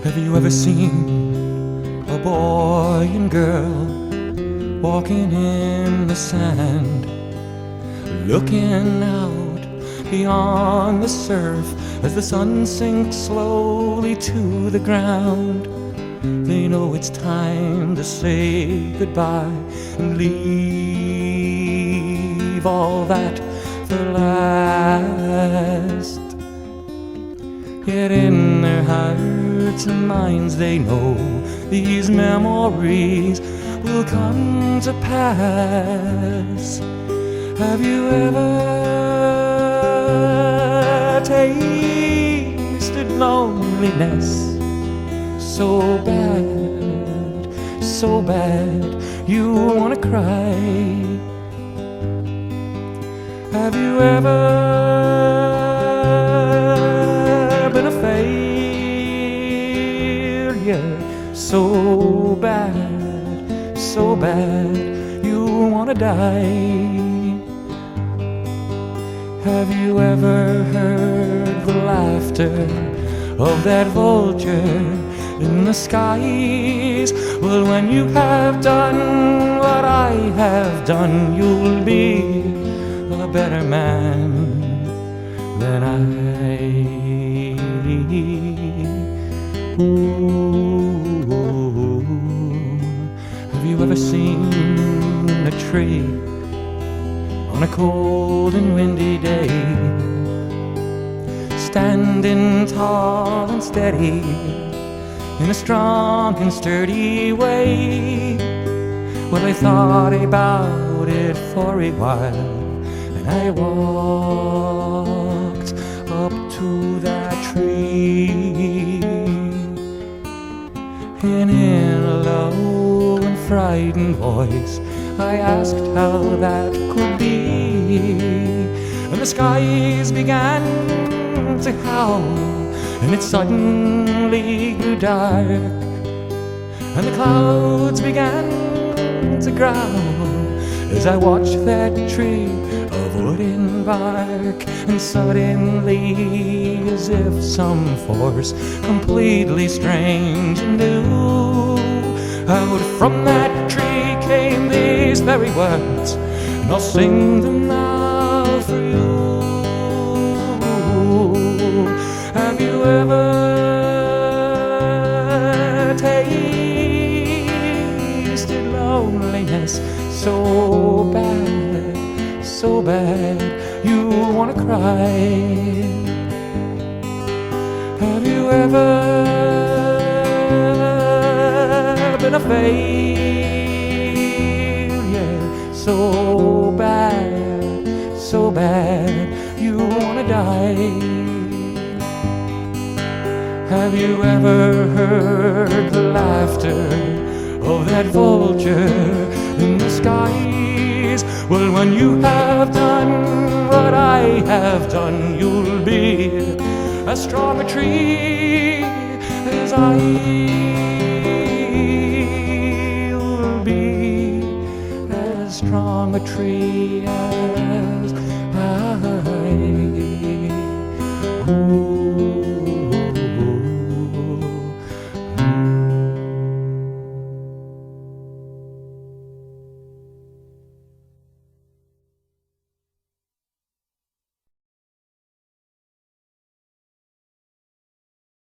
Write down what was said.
Have you ever seen a boy and girl walking in the sand, looking out beyond the surf as the sun sinks slowly to the ground? They know it's time to say goodbye and leave all that for last. Yet in their hearts and minds they know these memories will come to pass. Have you ever tasted loneliness so bad, so bad you wanna cry? Have you ever been a failure so bad, so bad you wanna die? Have you ever heard the laughter of that vulture in the skies? Well, when you have done what I have done, you'll be a better man than I. Ooh. Have you ever seen a tree on a cold and windy day, standing tall and steady in a strong and sturdy way? Well, I thought about it for a while, and I walked up to that tree, and in a low and frightened voice I asked how that could be. And the skies began to howl, and it suddenly grew dark, and the clouds began to growl as I watched that tree of wood and bark. And suddenly, as if some force completely strange and new, out from that tree came these very words, and I'll sing them now for you. Have you ever tasted loneliness so bad, so bad you wanna cry? Have you ever been a failure so bad, so bad you wanna die? Have you ever heard the laughter of that vulture in the skies? Well, when you have done what I have done, you'll be as strong a tree as I. You'll be as strong a tree as I.